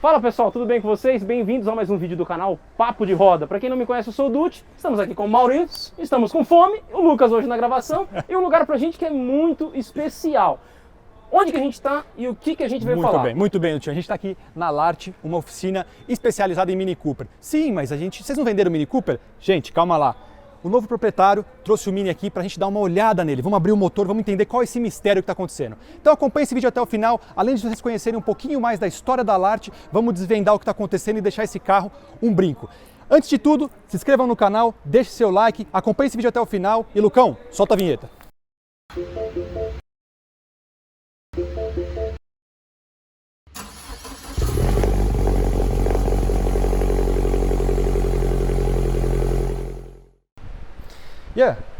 Fala pessoal, tudo bem com vocês? Bem-vindos a mais um vídeo do canal Papo de Roda. Para quem não me conhece, eu sou o Dutti, estamos aqui com o Maurício, estamos com fome, o Lucas hoje na gravação e um lugar pra gente que é muito especial. Onde que a gente está e o que a gente veio falar? Muito bem, Dutti. A gente está aqui na Larte, uma oficina especializada em Mini Cooper. Sim, mas vocês não venderam o Mini Cooper? Gente, calma lá. O novo proprietário trouxe o Mini aqui para a gente dar uma olhada nele. Vamos abrir o motor, vamos entender qual é esse mistério que está acontecendo. Então acompanhe esse vídeo até o final. Além de vocês conhecerem um pouquinho mais da história da Larte, vamos desvendar o que está acontecendo e deixar esse carro um brinco. Antes de tudo, se inscrevam no canal, deixe seu like, acompanhe esse vídeo até o final. E Lucão, solta a vinheta.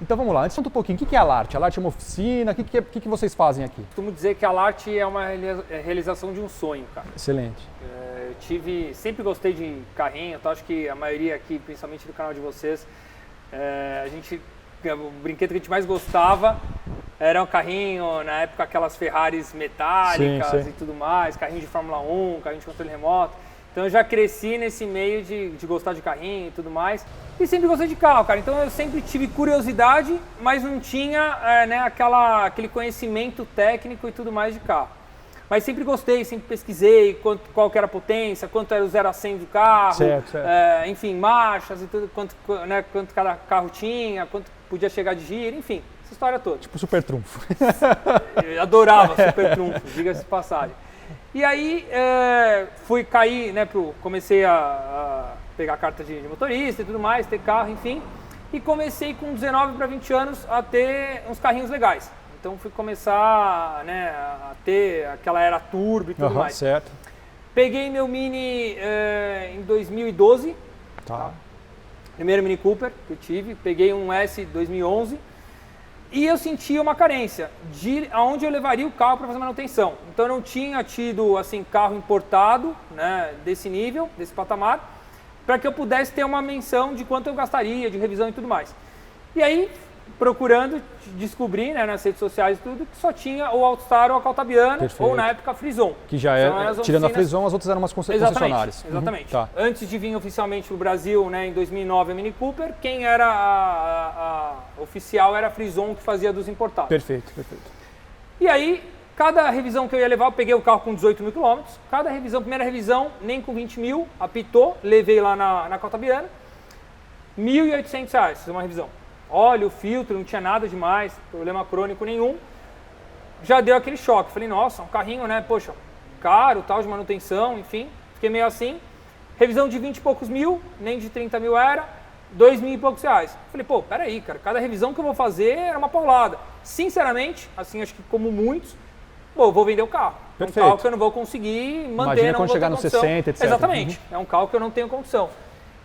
Então vamos lá, antes conta um pouquinho, o que é a Larte? A Larte é uma oficina, o que vocês fazem aqui? Costumo dizer que a Larte é uma realização de um sonho, cara. Excelente. Sempre gostei de carrinho, então acho que a maioria aqui, principalmente do canal de vocês, o brinquedo que a gente mais gostava era um carrinho, na época aquelas Ferraris metálicas. Sim. E tudo mais, carrinho de Fórmula 1, carrinho de controle remoto. Então eu já cresci nesse meio de gostar de carrinho e tudo mais. E sempre gostei de carro, cara. Então eu sempre tive curiosidade, mas não tinha aquele conhecimento técnico e tudo mais de carro. Mas sempre gostei, sempre pesquisei qual que era a potência, quanto era o 0 a 100 do carro, certo. Enfim, marchas e tudo, quanto cada carro tinha, quanto podia chegar de giro, enfim, essa história toda. Tipo super trunfo. Eu adorava super trunfo, diga-se de passagem. E aí comecei a pegar carta de motorista e tudo mais, ter carro, enfim. E comecei com 19 para 20 anos a ter uns carrinhos legais. Então fui começar a ter aquela era turbo e tudo mais. Certo. Peguei meu Mini em 2012. Tá. Primeiro Mini Cooper que eu tive. Peguei um S 2011. E eu sentia uma carência de aonde eu levaria o carro para fazer manutenção. Então eu não tinha tido assim carro importado, desse nível, desse patamar, para que eu pudesse ter uma menção de quanto eu gastaria, de revisão e tudo mais. E aí, procurando, descobri nas redes sociais e tudo, que só tinha ou Altstar ou a Caltabiana, perfeito. Ou na época a Frison. Que já tirando a Frison, as outras eram umas concessionárias. Exatamente. Tá. Antes de vir oficialmente para o Brasil, em 2009, a Mini Cooper, quem era a oficial era a Frison, que fazia dos importados. Perfeito. E aí, cada revisão que eu ia levar, eu peguei o carro com 18 mil quilômetros. Primeira revisão, nem com 20 mil, apitou, levei lá na Caltabiana. R$ 1.800, fiz uma revisão. Óleo, filtro, não tinha nada demais, problema crônico nenhum. Já deu aquele choque. Falei, nossa, um carrinho, poxa, caro, tal, de manutenção, enfim. Fiquei meio assim. Revisão de 20 e poucos mil, nem de 30 mil era, R$ 2.000 e poucos. Falei, peraí, cara, cada revisão que eu vou fazer era uma paulada. Sinceramente, assim, acho que como muitos, vou vender o carro. Perfeito. É um carro que eu não vou conseguir manter, imagina não quando vou chegar ter no condição. 60, etc. Exatamente, é um carro que eu não tenho condição.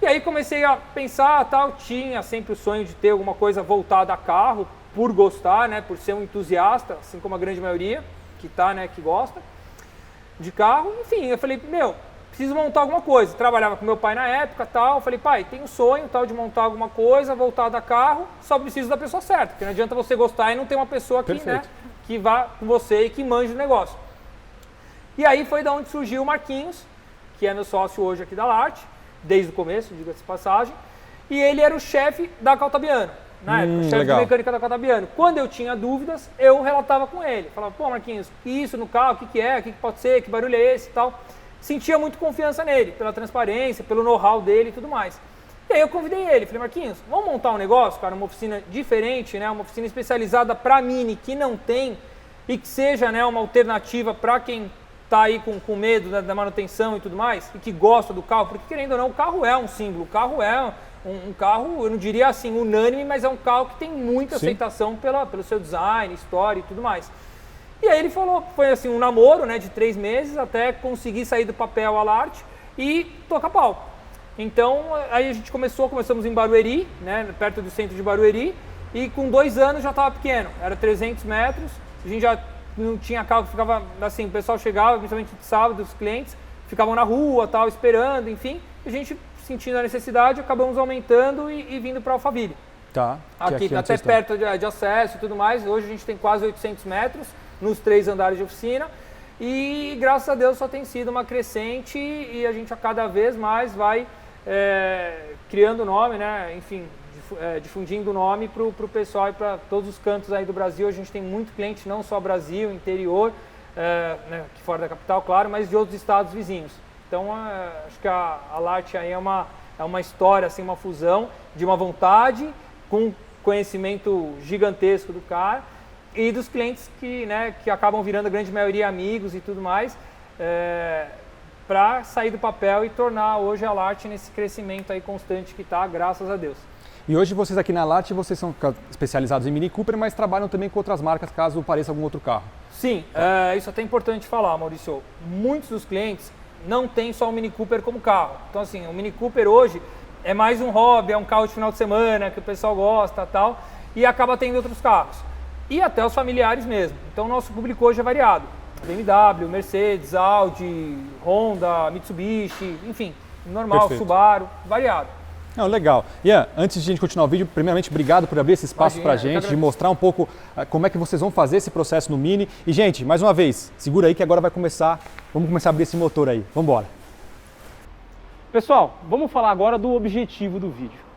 E aí comecei a pensar, tinha sempre o sonho de ter alguma coisa voltada a carro, por gostar, por ser um entusiasta, assim como a grande maioria que gosta de carro. Enfim, eu falei, preciso montar alguma coisa. Trabalhava com meu pai na época, eu falei, pai, tenho um sonho, de montar alguma coisa voltada a carro, só preciso da pessoa certa, porque não adianta você gostar e não ter uma pessoa aqui, que vá com você e que manje o negócio. E aí foi da onde surgiu o Marquinhos, que é meu sócio hoje aqui da Larte, desde o começo, diga-se de passagem, e ele era o chefe da Caltabiana, na época, chefe de mecânica da Caltabiana. Quando eu tinha dúvidas, eu relatava com ele, falava, Marquinhos, isso no carro, o que é, o que pode ser, que barulho é esse e tal. Sentia muito confiança nele, pela transparência, pelo know-how dele e tudo mais. E aí eu convidei ele, falei, Marquinhos, vamos montar um negócio, cara, uma oficina diferente, uma oficina especializada para Mini, que não tem, e que seja uma alternativa para quem está aí com medo da manutenção e tudo mais, e que gosta do carro, porque querendo ou não, o carro é um símbolo, o carro é um carro, eu não diria assim unânime, mas é um carro que tem muita aceitação pelo seu design, história e tudo mais. E aí ele falou, foi assim um namoro de 3 meses, até conseguir sair do papel a Larte e tocar pau. Então aí a gente começamos em Barueri, perto do centro de Barueri, e com 2 anos já estava pequeno, era 300 metros, a gente já não tinha carro, ficava assim, o pessoal chegava, principalmente de sábado, os clientes ficavam na rua, esperando, enfim, e a gente sentindo a necessidade, acabamos aumentando e vindo para Alphaville. Aqui até perto de acesso e tudo mais, hoje a gente tem quase 800 metros nos 3 andares de oficina, E graças a Deus só tem sido uma crescente e a gente a cada vez mais vai criando nome, né? Enfim, difundindo o nome para o pessoal e para todos os cantos aí do Brasil. A gente tem muito cliente, não só Brasil, interior, né, aqui fora da capital, claro, mas de outros estados vizinhos. Então, acho que a Alart aí é uma história, assim, uma fusão de uma vontade com conhecimento gigantesco do cara e dos clientes que acabam virando a grande maioria amigos e tudo mais, para sair do papel e tornar hoje a Alart nesse crescimento aí constante que está, graças a Deus. E hoje vocês aqui na Alart, vocês são especializados em Mini Cooper, mas trabalham também com outras marcas, caso pareça algum outro carro. Sim, isso é até importante falar, Maurício. Muitos dos clientes não têm só o Mini Cooper como carro. Então, assim, o Mini Cooper hoje é mais um hobby, é um carro de final de semana que o pessoal gosta e tal, e acaba tendo outros carros. E até os familiares mesmo. Então, o nosso público hoje é variado. BMW, Mercedes, Audi, Honda, Mitsubishi, enfim, normal, Perfeito. Subaru, variado. Não, legal. Ian, antes de a gente continuar o vídeo, primeiramente, obrigado por abrir esse espaço pra gente, de mostrar um pouco como é que vocês vão fazer esse processo no Mini. E, gente, mais uma vez, segura aí que agora vamos começar a abrir esse motor aí. Vamos embora. Pessoal, vamos falar agora do objetivo do vídeo.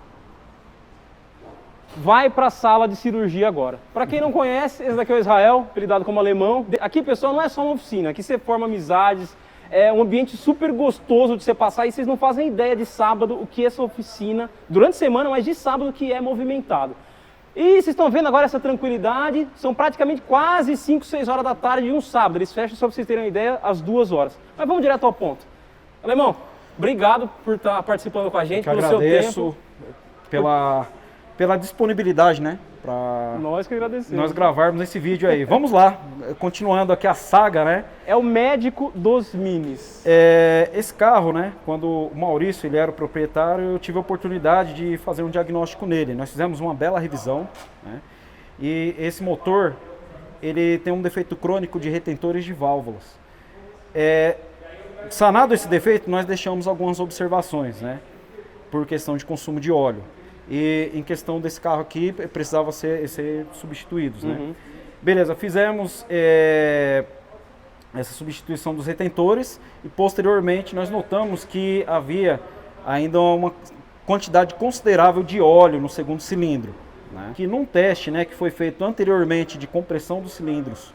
Vai para a sala de cirurgia agora. Para quem não conhece, esse daqui é o Israel, apelidado como alemão. Aqui, pessoal, não é só uma oficina, aqui você forma amizades, é um ambiente super gostoso de você passar e vocês não fazem ideia de sábado o que é essa oficina, durante a semana, mas de sábado que é movimentado. E vocês estão vendo agora essa tranquilidade, são praticamente quase 5, 6 horas da tarde de um sábado. Eles fecham, só para vocês terem uma ideia, às 2 horas. Mas vamos direto ao ponto. Alemão, obrigado por estar participando com a gente, pelo seu tempo. Pela disponibilidade, né? Para Nós que agradecemos. nós gravarmos esse vídeo aí. Vamos lá, continuando aqui a saga, né? É o médico dos minis. Esse carro, né? Quando o Maurício ele era o proprietário, eu tive a oportunidade de fazer um diagnóstico nele. Nós fizemos uma bela revisão, né? E esse motor, ele tem um defeito crônico de retentores de válvulas. Sanado esse defeito, nós deixamos algumas observações, né? Por questão de consumo de óleo. E em questão desse carro aqui, precisava ser substituídos, né? Uhum. Beleza, fizemos essa substituição dos retentores e posteriormente nós notamos que havia ainda uma quantidade considerável de óleo no segundo cilindro, né? Que num teste, né, que foi feito anteriormente de compressão dos cilindros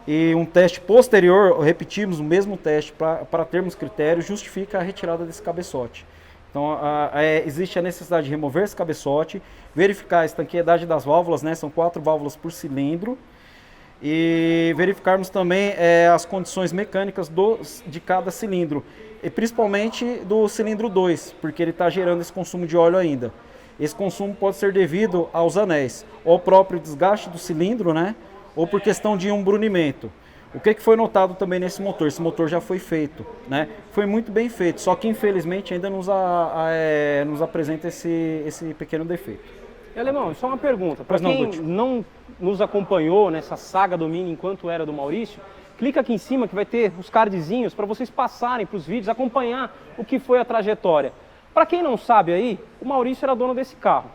e um teste posterior, repetimos o mesmo teste para termos critério, justifica a retirada desse cabeçote. Então, existe a necessidade de remover esse cabeçote, verificar a estanqueidade das válvulas, né? São 4 válvulas por cilindro. E verificarmos também as condições mecânicas de cada cilindro. E principalmente do cilindro 2, porque ele está gerando esse consumo de óleo ainda. Esse consumo pode ser devido aos anéis, ou ao próprio desgaste do cilindro, né? Ou por questão de umbrunimento. O que foi notado também nesse motor? Esse motor já foi feito, né? Foi muito bem feito, só que infelizmente ainda nos apresenta esse pequeno defeito. E, Alemão, só uma pergunta. Para quem não nos acompanhou nessa saga do Mini enquanto era do Maurício, clica aqui em cima que vai ter os cardzinhos para vocês passarem para os vídeos, acompanhar o que foi a trajetória. Para quem não sabe aí, o Maurício era dono desse carro.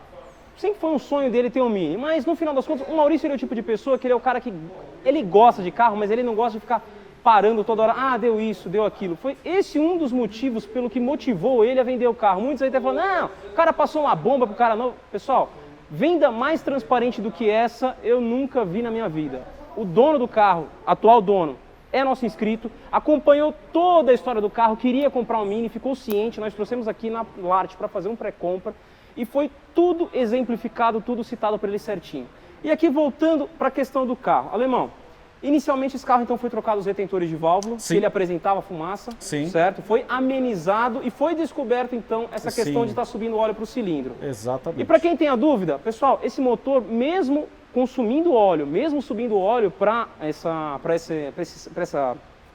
Sempre foi um sonho dele ter um Mini, mas no final das contas, o Maurício ele é o tipo de pessoa que ele é o cara que ele gosta de carro, mas ele não gosta de ficar parando toda hora, deu isso, deu aquilo. Foi esse um dos motivos pelo que motivou ele a vender o carro. Muitos aí até falam, não, o cara passou uma bomba pro cara novo. Pessoal, venda mais transparente do que essa eu nunca vi na minha vida. O dono do carro, atual dono, é nosso inscrito, acompanhou toda a história do carro, queria comprar um Mini, ficou ciente, nós trouxemos aqui na Alart para fazer um pré-compra. E foi tudo exemplificado, tudo citado para ele certinho. E aqui voltando para a questão do carro. Alemão, inicialmente esse carro então foi trocado os retentores de válvula, que ele apresentava fumaça, certo? Foi amenizado e foi descoberto então essa questão de estar subindo esse para o cilindro. Exatamente. E para quem tem a dúvida, pessoal, esse motor, mesmo consumindo óleo, mesmo subindo óleo para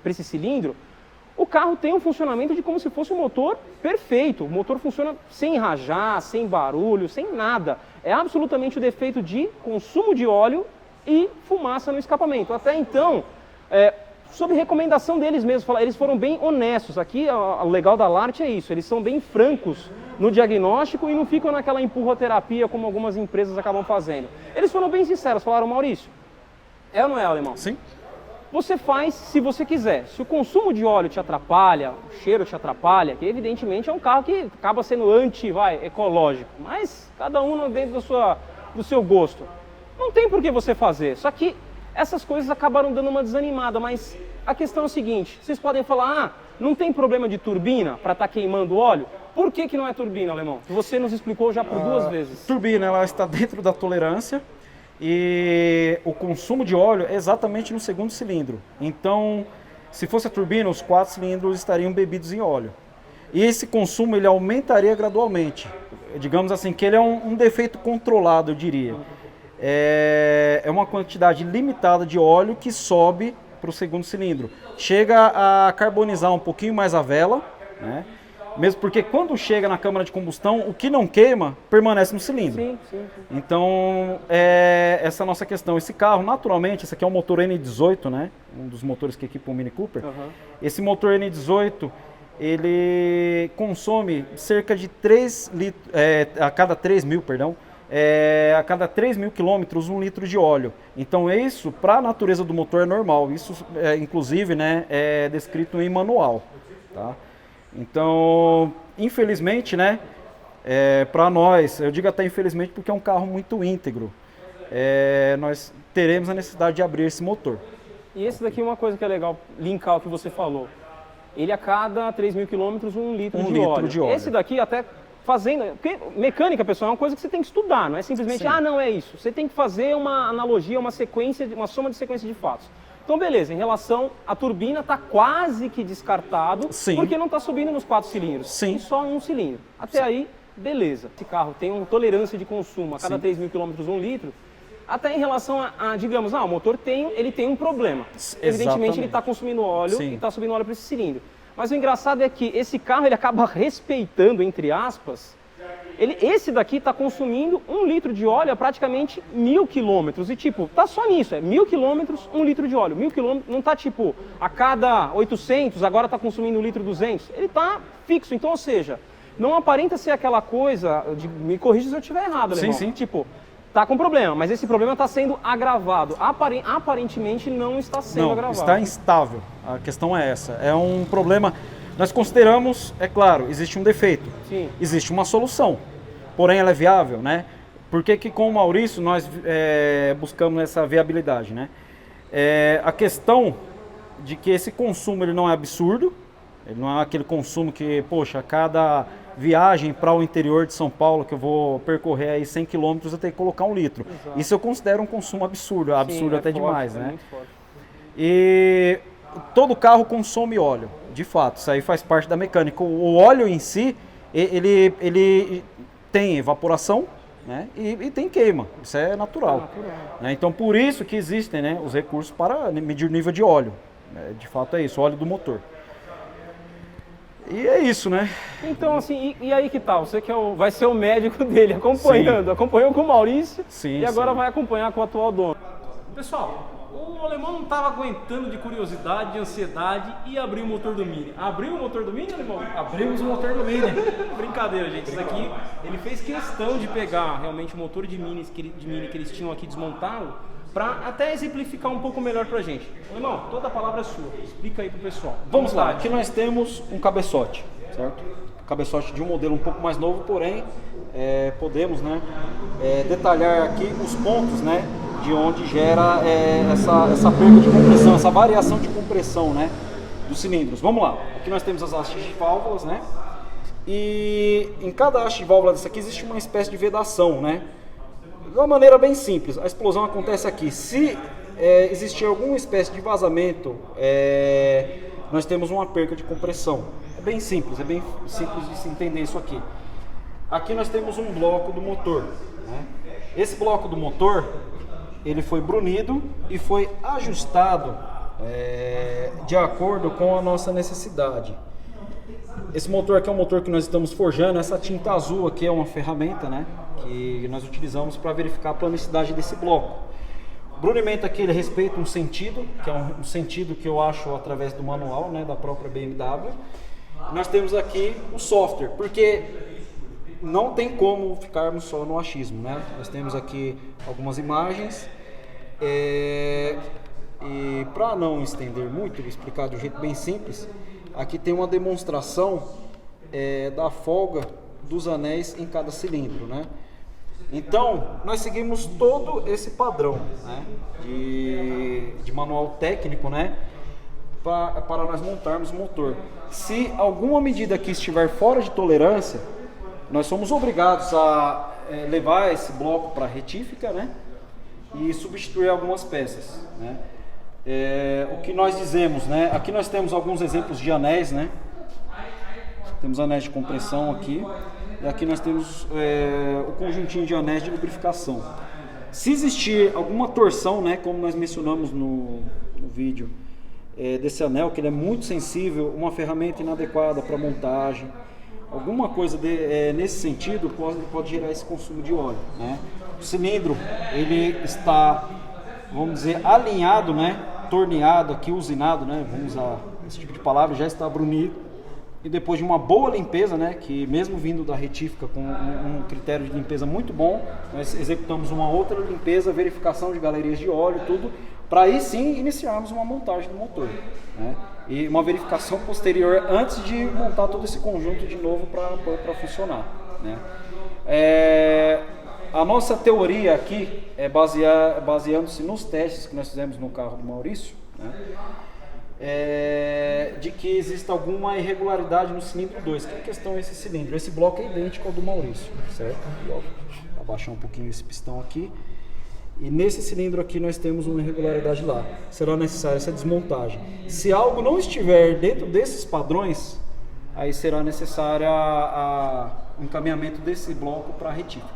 esse cilindro, o carro tem um funcionamento de como se fosse um motor perfeito. O motor funciona sem rajar, sem barulho, sem nada. É absolutamente o defeito de consumo de óleo e fumaça no escapamento. Até então, sob recomendação deles mesmos, eles foram bem honestos. Aqui, o legal da Alart é isso, eles são bem francos no diagnóstico e não ficam naquela empurroterapia como algumas empresas acabam fazendo. Eles foram bem sinceros, falaram, Maurício, é ou não é, Alemão? Sim. você faz se você quiser. Se o consumo de óleo te atrapalha, o cheiro te atrapalha, que evidentemente é um carro que acaba sendo ecológico, mas cada um dentro do seu gosto. Não tem por que você fazer, só que essas coisas acabaram dando uma desanimada, mas a questão é o seguinte, vocês podem falar, não tem problema de turbina para estar queimando óleo? Por que não é turbina, Alemão? Você nos explicou já por 2 vezes. Turbina, ela está dentro da tolerância e o consumo de óleo é exatamente no segundo cilindro. Então, se fosse a turbina, os 4 cilindros estariam bebidos em óleo. E esse consumo ele aumentaria gradualmente. Digamos assim, que ele é um defeito controlado, eu diria. É uma quantidade limitada de óleo que sobe para o segundo cilindro. Chega a carbonizar um pouquinho mais a vela, né? Mesmo porque quando chega na câmara de combustão, o que não queima permanece no cilindro. Sim. Então, essa é a nossa questão. Esse carro, naturalmente, esse aqui é um motor N18, né? Um dos motores que equipam o Mini Cooper. Esse motor N18, ele consome cerca de 3 litros, a cada 3 mil, perdão, a cada 3 mil quilômetros, 1 litro de óleo. Então, isso, para a natureza do motor, é normal. Isso, inclusive, né, é descrito em manual, tá? Então, infelizmente, né, para nós, eu digo até infelizmente porque é um carro muito íntegro, nós teremos a necessidade de abrir esse motor. E esse daqui é uma coisa que é legal linkar o que você falou. Ele a cada 3 mil quilômetros, 1 litro de óleo. Esse daqui até fazendo... Porque mecânica, pessoal, é uma coisa que você tem que estudar, não é simplesmente, não é isso. Você tem que fazer uma analogia, uma soma de sequência de fatos. Então, beleza, em relação à turbina, está quase que descartado, porque não está subindo nos 4 cilindros, tem só 1 cilindro. Até aí, beleza. Esse carro tem uma tolerância de consumo a cada 3 mil quilômetros, 1 litro. Até em relação a digamos, o motor ele tem um problema. Evidentemente, ele está consumindo óleo e está subindo óleo para esse cilindro. Mas o engraçado é que esse carro ele acaba respeitando, entre aspas, esse daqui está consumindo 1 litro de óleo a praticamente 1000 quilômetros. E tipo, tá só nisso, 1000 quilômetros, 1 litro de óleo. 1000 quilômetros, não tá tipo, a cada 800, agora está consumindo 1 litro 200. Ele tá fixo, então, ou seja, não aparenta ser aquela coisa, me corrija se eu estiver errado, Alemão. Sim. Tipo, tá com problema, mas esse problema está sendo agravado. Aparentemente não está sendo agravado. Está instável, a questão é essa. É um problema... Nós consideramos, é claro, existe um defeito, existe uma solução, porém ela é viável, né? Por que com o Maurício nós buscamos essa viabilidade, né? A questão de que esse consumo ele não é absurdo, ele não é aquele consumo que, poxa, a cada viagem para o interior de São Paulo, que eu vou percorrer aí 100 km, eu tenho que colocar 1 litro. Exato. Isso eu considero um consumo absurdo, absurdo até forte, demais, né? E todo carro consome óleo. De fato, isso aí faz parte da mecânica. O óleo em si, ele tem evaporação, né, e tem queima. Isso é natural. Né? Então, por isso que existem, né, os recursos para medir o nível de óleo. De fato é isso, óleo do motor. E é isso, né? Então, assim, e aí que tal? Você que vai ser o médico dele, acompanhando. Acompanhou com o Maurício e agora vai acompanhar com o atual dono. Pessoal, o Alemão não estava aguentando de curiosidade, de ansiedade e abriu o motor do Mini. Abriu o motor do Mini, Alemão? Abrimos o motor do Mini. Brincadeira, gente. Isso aqui, ele fez questão de pegar realmente o motor de Mini que eles tinham aqui desmontado para até exemplificar um pouco melhor pra gente. Alemão, toda a palavra é sua. Explica aí pro pessoal. Vamos lá. Aqui nós temos um cabeçote, certo? Cabeçote de um modelo um pouco mais novo, porém podemos, né, detalhar aqui os pontos, né, de onde gera essa perda de compressão, essa variação de compressão, né, dos cilindros. Vamos lá, aqui nós temos as hastes de válvulas, né, e em cada haste de válvula dessa aqui existe uma espécie de vedação, né, de uma maneira bem simples. A explosão acontece aqui. Se existir alguma espécie de vazamento, nós temos uma perca de compressão. É bem simples de se entender isso aqui. Aqui nós temos um bloco do motor, né? Esse bloco do motor, ele foi brunido e foi ajustado de acordo com a nossa necessidade. Esse motor aqui é um motor que nós estamos forjando. Essa tinta azul aqui é uma ferramenta, né, que nós utilizamos para verificar a planicidade desse bloco. O brunimento aqui ele respeita um sentido, que é um sentido que eu acho através do manual, né, da própria BMW. Nós temos aqui o software, porque não tem como ficarmos só no achismo, né? Nós temos aqui algumas imagens. E para não estender muito, vou explicar de um jeito bem simples, aqui tem uma demonstração da folga dos anéis em cada cilindro, né? Então, nós seguimos todo esse padrão, né, de manual técnico, né, para nós montarmos o motor. Se alguma medida aqui estiver fora de tolerância, nós somos obrigados a levar esse bloco para a retífica, né, e substituir algumas peças, né. O que nós dizemos, né, aqui nós temos alguns exemplos de anéis, né, temos anéis de compressão aqui, e aqui nós temos o conjuntinho de anéis de lubrificação. Se existir alguma torção, né, como nós mencionamos no vídeo, desse anel, que ele é muito sensível, uma ferramenta inadequada para montagem, alguma coisa nesse sentido pode gerar esse consumo de óleo, né? O cilindro, ele está, vamos dizer, alinhado, né, torneado aqui, usinado, né, vamos usar esse tipo de palavra, já está brunido, e depois de uma boa limpeza, né, que mesmo vindo da retífica com um critério de limpeza muito bom, nós executamos uma outra limpeza, verificação de galerias de óleo, tudo, para aí sim iniciarmos uma montagem do motor, né? E uma verificação posterior antes de montar todo esse conjunto de novo para funcionar, né? A nossa teoria aqui é baseando-se nos testes que nós fizemos no carro do Maurício, né? De que existe alguma irregularidade no cilindro 2. Que questão é esse cilindro? Esse bloco é idêntico ao do Maurício, certo? Vou abaixar um pouquinho esse pistão aqui. E nesse cilindro aqui nós temos uma irregularidade lá. Será necessária essa desmontagem. Se algo não estiver dentro desses padrões, aí será necessário o encaminhamento desse bloco para a retífica,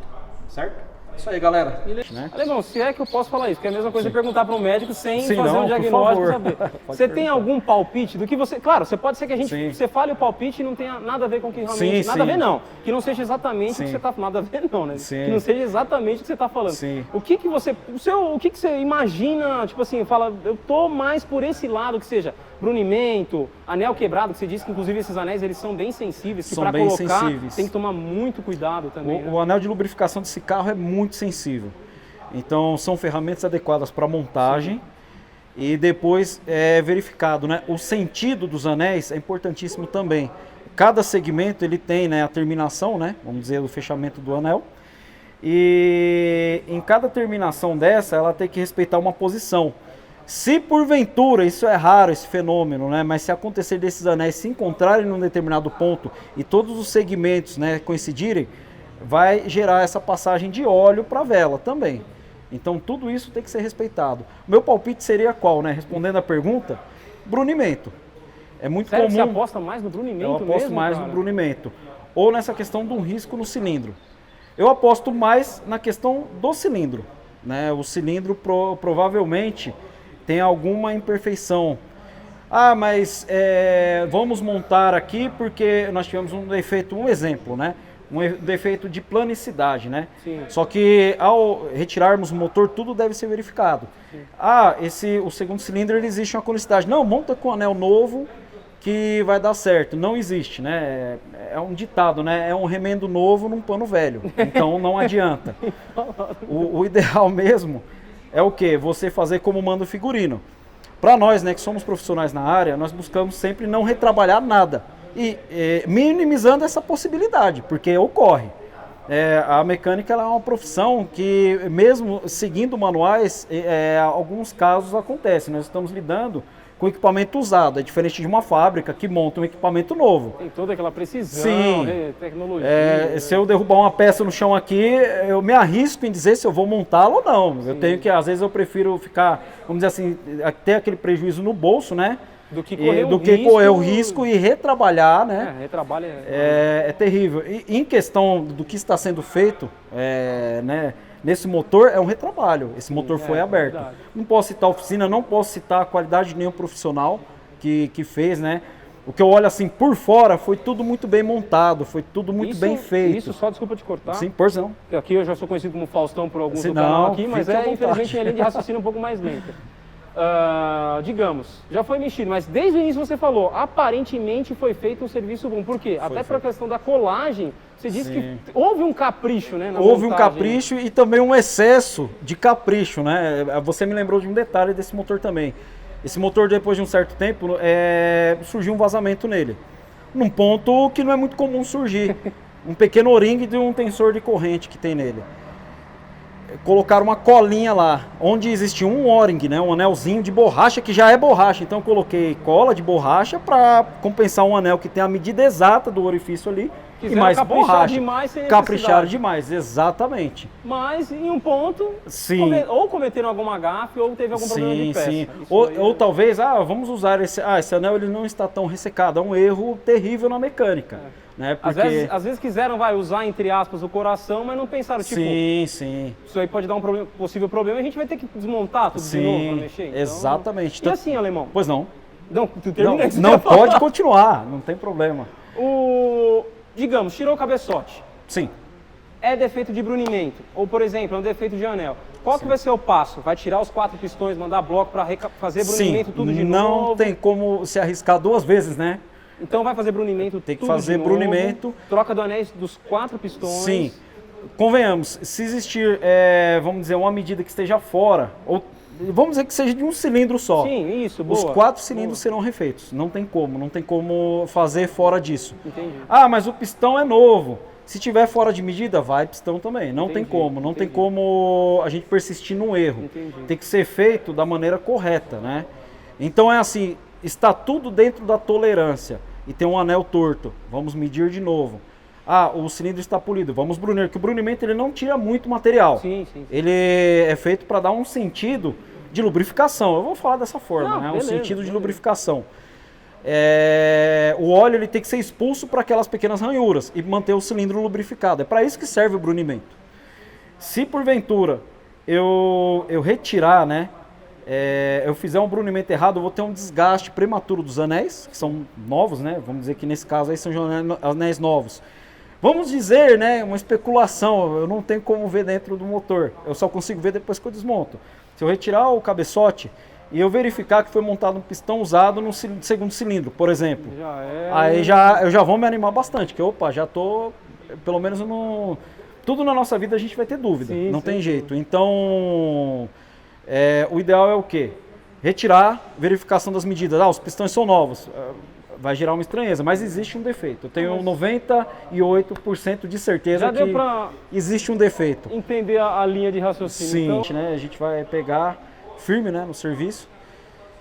certo? Isso aí, galera. Né? Alemão, se é que eu posso falar isso, porque é a mesma coisa de perguntar para um médico sem fazer não, um diagnóstico, saber. Você tem algum palpite do que você... Claro, você pode ser que você fale o palpite e não tenha nada a ver com o que realmente... Nada a ver, não. Que não seja exatamente o que você está... Nada a ver, não, né? Que não seja exatamente o que você está falando. O que você... O que você imagina, tipo assim, fala, eu tô mais por esse lado, que seja brunimento, anel quebrado, que você disse que inclusive esses anéis eles são bem sensíveis, que para colocar sensíveis. Tem que tomar muito cuidado também. O anel de lubrificação desse carro é muito sensível. Então são ferramentas adequadas para montagem. E depois é verificado, né? O sentido dos anéis é importantíssimo também. Cada segmento ele tem, né, a terminação, né, vamos dizer, o fechamento do anel. E em cada terminação dessa ela tem que respeitar uma posição. Se porventura, isso é raro, esse fenômeno, né? Mas se acontecer desses anéis se encontrarem num determinado ponto e todos os segmentos, né, coincidirem, vai gerar essa passagem de óleo para a vela também. Então tudo isso tem que ser respeitado. O meu palpite seria qual, né? Respondendo a pergunta, brunimento. É muito comum. Você aposta mais no brunimento mesmo? Eu aposto mais no brunimento. Ou nessa questão de um risco no cilindro. Eu aposto mais na questão do cilindro, né? O cilindro provavelmente tem alguma imperfeição. Mas vamos montar aqui porque nós tivemos um defeito, um exemplo, né? Um defeito de planicidade, né? Sim. Só que ao retirarmos o motor, tudo deve ser verificado. Sim. O segundo cilindro ele existe uma conicidade. Não, monta com anel novo que vai dar certo. Não existe, né? É um ditado, né? É um remendo novo num pano velho. Então não adianta. O ideal mesmo é o quê? Você fazer como manda o figurino. Para nós, né, que somos profissionais na área, nós buscamos sempre não retrabalhar nada. E minimizando essa possibilidade, porque ocorre. A mecânica ela é uma profissão que, mesmo seguindo manuais, alguns casos acontecem. Nós estamos lidando com equipamento usado, é diferente de uma fábrica que monta um equipamento novo. Tem toda aquela precisão, tecnologia. Se eu derrubar uma peça no chão aqui, eu me arrisco em dizer se eu vou montá-la ou não. Sim. Eu tenho que, às vezes eu prefiro ficar, vamos dizer assim, ter aquele prejuízo no bolso, né? Do que correr o risco e retrabalhar, né? Retrabalho é terrível. E em questão do que está sendo feito, né, nesse motor, é um retrabalho. Esse motor foi aberto. Verdade. Não posso citar a oficina, não posso citar a qualidade de nenhum profissional que fez, né? O que eu olho assim por fora foi tudo muito bem montado, foi tudo muito bem feito. Isso, só desculpa te cortar. Sim, por não. Aqui eu já sou conhecido como Faustão por alguns do canal aqui, mas infelizmente minha linha de raciocínio um pouco mais lenta. digamos, já foi mexido, mas desde o início você falou, aparentemente foi feito um serviço bom. Por quê? Até para a questão da colagem, você disse que houve um capricho, né? Houve um capricho e também um excesso de capricho, né? Você me lembrou de um detalhe desse motor também. Esse motor, depois de um certo tempo, surgiu um vazamento nele. Num ponto que não é muito comum surgir. Um pequeno o-ring de um tensor de corrente que tem nele. Colocaram uma colinha lá, onde existia um o-ring, né, um anelzinho de borracha, que já é borracha. Então eu coloquei cola de borracha para compensar um anel que tem a medida exata do orifício ali. Quiseram e mais borracha. Demais sem capricharam demais, exatamente. Mas em um ponto, ou cometeram alguma gafe ou teve algum problema de peça. Sim. Ou talvez, vamos usar esse anel, ele não está tão ressecado. É um erro terrível na mecânica. Né? Porque... Às vezes quiseram usar, entre aspas, o coração, mas não pensaram, tipo, sim. Isso aí pode dar um possível problema e a gente vai ter que desmontar tudo de novo para mexer. Então... Exatamente. E assim, Alemão? Pois não. Não, tu termina isso. Não pode continuar, não tem problema. Digamos, tirou o cabeçote. Sim. É defeito de brunimento, ou por exemplo, é um defeito de anel. Qual que vai ser o passo? Vai tirar os 4 pistões, mandar bloco para fazer brunimento tudo de novo? Não tem como se arriscar 2 vezes, né? Então vai fazer brunimento tem que fazer brunimento. Troca do anéis dos 4 pistões. Sim. Convenhamos, se existir, vamos dizer, uma medida que esteja fora, ou vamos dizer que seja de um cilindro só. Sim, isso, boa. Os 4 cilindros serão refeitos. Não tem como fazer fora disso. Entendi. Mas o pistão é novo. Se tiver fora de medida, vai pistão também. Não tem como a gente persistir num erro. Entendi. Tem que ser feito da maneira correta, né? Então é assim, está tudo dentro da tolerância e tem um anel torto. Vamos medir de novo. O cilindro está polido. Vamos brunir, que o brunimento ele não tira muito material. Sim. Ele é feito para dar um sentido de lubrificação. Eu vou falar dessa forma, né? Beleza, um sentido de lubrificação. O óleo ele tem que ser expulso para aquelas pequenas ranhuras e manter o cilindro lubrificado. É para isso que serve o brunimento. Se porventura eu retirar, né? Eu fizer um brunimento errado, eu vou ter um desgaste prematuro dos anéis, que são novos, né? Vamos dizer que nesse caso aí são anéis novos. Vamos dizer, né, uma especulação, eu não tenho como ver dentro do motor, eu só consigo ver depois que eu desmonto. Se eu retirar o cabeçote e eu verificar que foi montado um pistão usado no segundo cilindro, por exemplo, aí eu já vou me animar bastante, que já tô, pelo menos tudo na nossa vida a gente vai ter dúvida, não tem jeito. Então, o ideal é o quê? Retirar, verificação das medidas. Os pistões são novos. Vai gerar uma estranheza, mas existe um defeito. Eu tenho 98% de certeza que existe um defeito. Entender a linha de raciocínio. Sim, né? A gente vai pegar firme, né, no serviço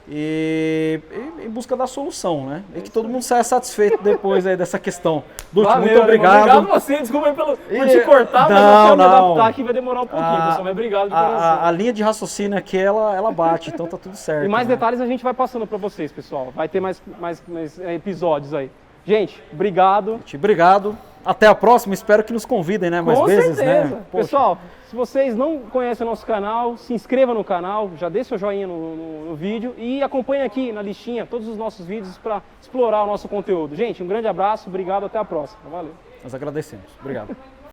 e em busca da solução, né? E que todo mundo saia satisfeito depois aí dessa questão. Valeu, muito obrigado. Obrigado a você, desculpa aí por te cortar, mas até eu me adaptar aqui vai demorar um pouquinho, pessoal, mas obrigado de coração. A linha de raciocínio aqui, ela bate, então tá tudo certo. E mais né? detalhes a gente vai passando para vocês, pessoal. Vai ter mais episódios aí. Gente, obrigado. Obrigado. Até a próxima, espero que nos convidem, né? Mais vezes, certeza. né? Pessoal, se vocês não conhecem o nosso canal, se inscreva no canal, já dê seu joinha no vídeo e acompanhe aqui na listinha todos os nossos vídeos para explorar o nosso conteúdo. Gente, um grande abraço, obrigado, até a próxima. Valeu. Nós agradecemos. Obrigado.